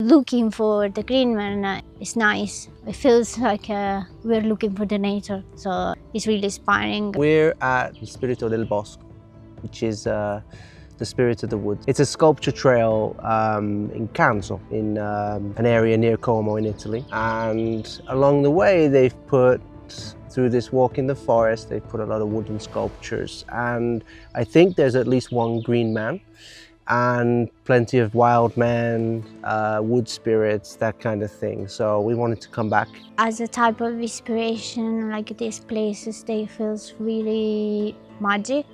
Looking for the green man is nice. It feels like we're looking for the nature, so it's really inspiring. We're at the Spirito del Bosco, which is the spirit of the woods. It's a sculpture trail in Canso, in an area near Como in Italy. And along the way, they've put, through this walk in the forest, they've put a lot of wooden sculptures. And I think there's at least one green man and plenty of wild men, wood spirits, that kind of thing. So we wanted to come back. As a type of inspiration, like these places, they feel really magic.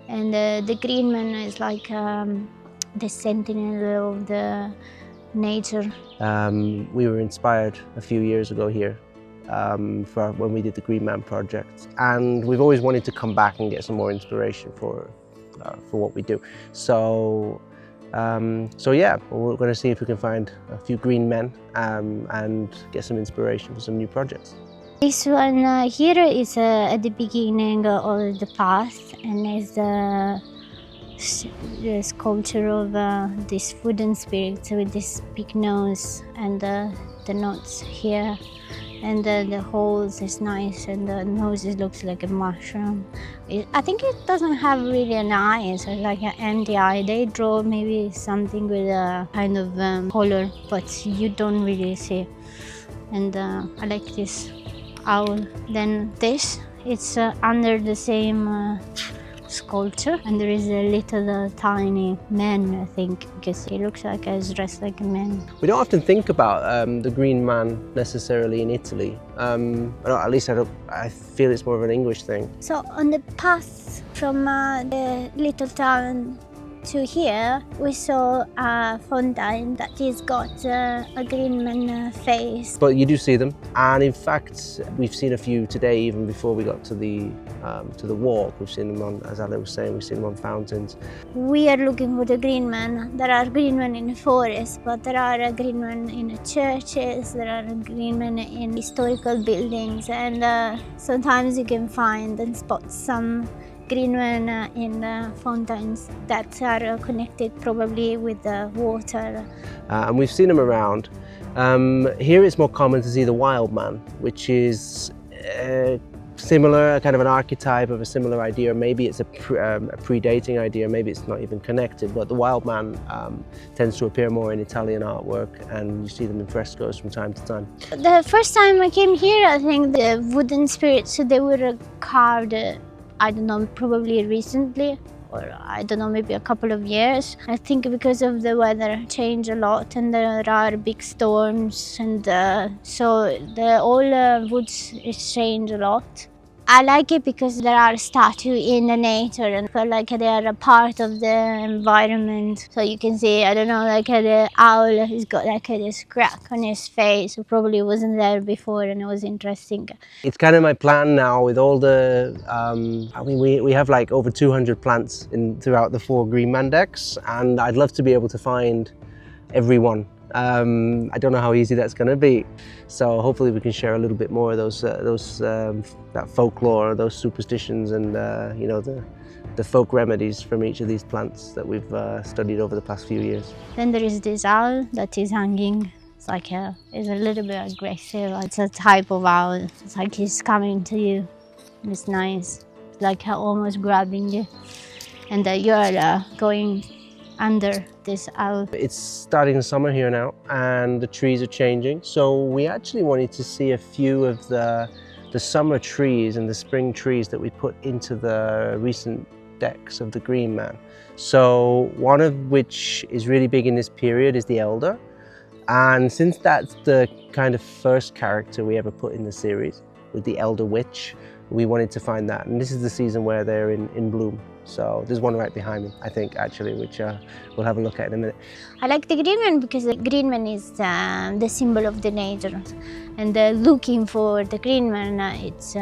And the green man is like the sentinel of the nature. We were inspired a few years ago here for when we did the Green Man project. And we've always wanted to come back and get some more inspiration for what we do. So yeah, we're going to see if we can find a few green men and get some inspiration for some new projects. This one here is at the beginning of the path, and is the sculpture of this wooden spirit with this big nose and the knots here. And the holes is nice, and the nose looks like a mushroom. I think it doesn't have really an eye, it's like an empty eye. They draw maybe something with a kind of color, but you don't really see. And I like this owl. Then this, it's under the same sculpture, and there is a little tiny man, I think, because he looks like he's dressed like a man. We don't often think about the green man necessarily in Italy. At least I feel it's more of an English thing. So on the path from the little town to here, we saw a fountain that has got a green man face. But you do see them, and in fact, we've seen a few today, even before we got to the walk. We've seen them on, as Ale was saying, we've seen them on fountains. We are looking for the green man. There are green men in the forest, but there are green men in the churches, there are green men in historical buildings, and sometimes you can find and spot some green men in fountains that are connected probably with the water. And we've seen them around. Here it's more common to see the wild man, which is similar, kind of an archetype of a similar idea. Maybe it's a predating idea, maybe it's not even connected, but the wild man tends to appear more in Italian artwork, and you see them in frescoes from time to time. The first time I came here, I think the wooden spirits, they were carved, I don't know, probably recently, or I don't know, maybe a couple of years. I think because of the weather change a lot, and there are big storms, and so all woods change a lot. I like it because there are statues in the nature and feel like they are a part of the environment. So you can see, I don't know, like the owl, he's got like this crack on his face, who probably wasn't there before, and it was interesting. It's kind of my plan now with all the, I mean, we have like over 200 plants throughout the 4 Green Man decks, and I'd love to be able to find everyone. I don't know how easy that's going to be, so hopefully we can share a little bit more of that folklore, those superstitions, and you know, the folk remedies from each of these plants that we've studied over the past few years. Then there is this owl that is hanging. It's like it's a little bit aggressive. It's a type of owl. It's like he's coming to you. It's nice. It's like almost grabbing you, and you are going under this owl. It's starting summer here now, and the trees are changing, so we actually wanted to see a few of the summer trees and the spring trees that we put into the recent decks of the Green Man. So one of which is really big in this period is the elder, and since that's the kind of first character we ever put in the series with the elder witch, we wanted to find that, and this is the season where they're in bloom. So there's one right behind me, I think, actually, which we'll have a look at in a minute. I like the green man because the green man is the symbol of the nature, and looking for the green man, it's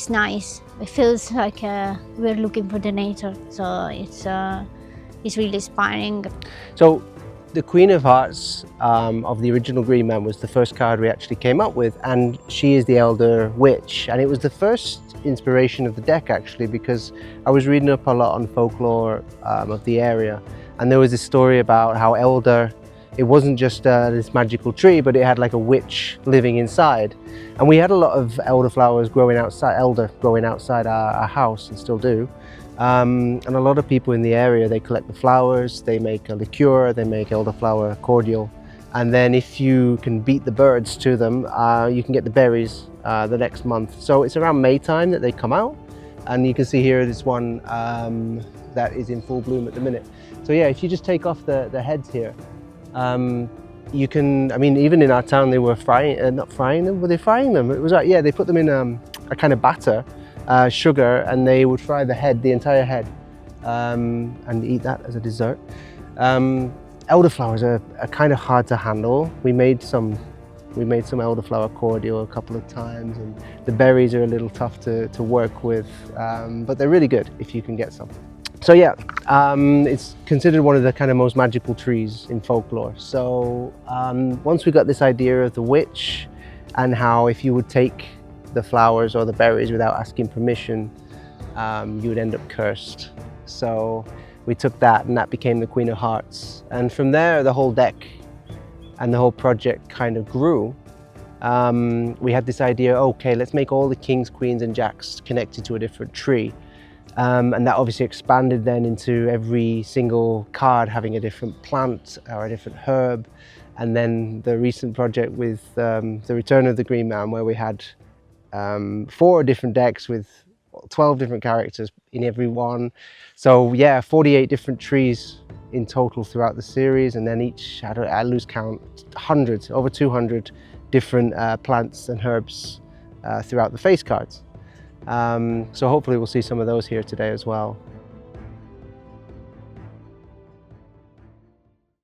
nice. It feels like we're looking for the nature, so it's really inspiring. So the Queen of Hearts of the original Green Man was the first card we actually came up with, and she is the Elder Witch, and it was the first inspiration of the deck actually, because I was reading up a lot on folklore of the area, and there was this story about how Elder it wasn't just this magical tree, but it had like a witch living inside. And we had a lot of elder growing outside our house, and still do. And a lot of people in the area, they collect the flowers, they make a liqueur, they make elderflower cordial. And then if you can beat the birds to them, you can get the berries the next month. So it's around May time that they come out. And you can see here this one that is in full bloom at the minute. So yeah, if you just take off the heads here, you can, I mean, even in our town, they were not frying them, were they frying them? It was like, yeah, they put them in a kind of batter, sugar, and they would fry the entire head, and eat that as a dessert. Elderflowers are kind of hard to handle. We made some elderflower cordial a couple of times, and the berries are a little tough to work with, but they're really good if you can get some. So yeah, it's considered one of the kind of most magical trees in folklore. So once we got this idea of the witch, and how if you would take the flowers or the berries without asking permission, you would end up cursed. So we took that, and that became the Queen of Hearts. And from there, the whole deck and the whole project kind of grew. We had this idea, okay, let's make all the kings, queens, and jacks connected to a different tree. And that obviously expanded then into every single card having a different plant or a different herb. And then the recent project with the Return of the Green Man, where we had 4 different decks with 12 different characters in every one. So yeah, 48 different trees in total throughout the series, and then each, I lose count, hundreds, over 200 different plants and herbs throughout the face cards. So hopefully we'll see some of those here today as well.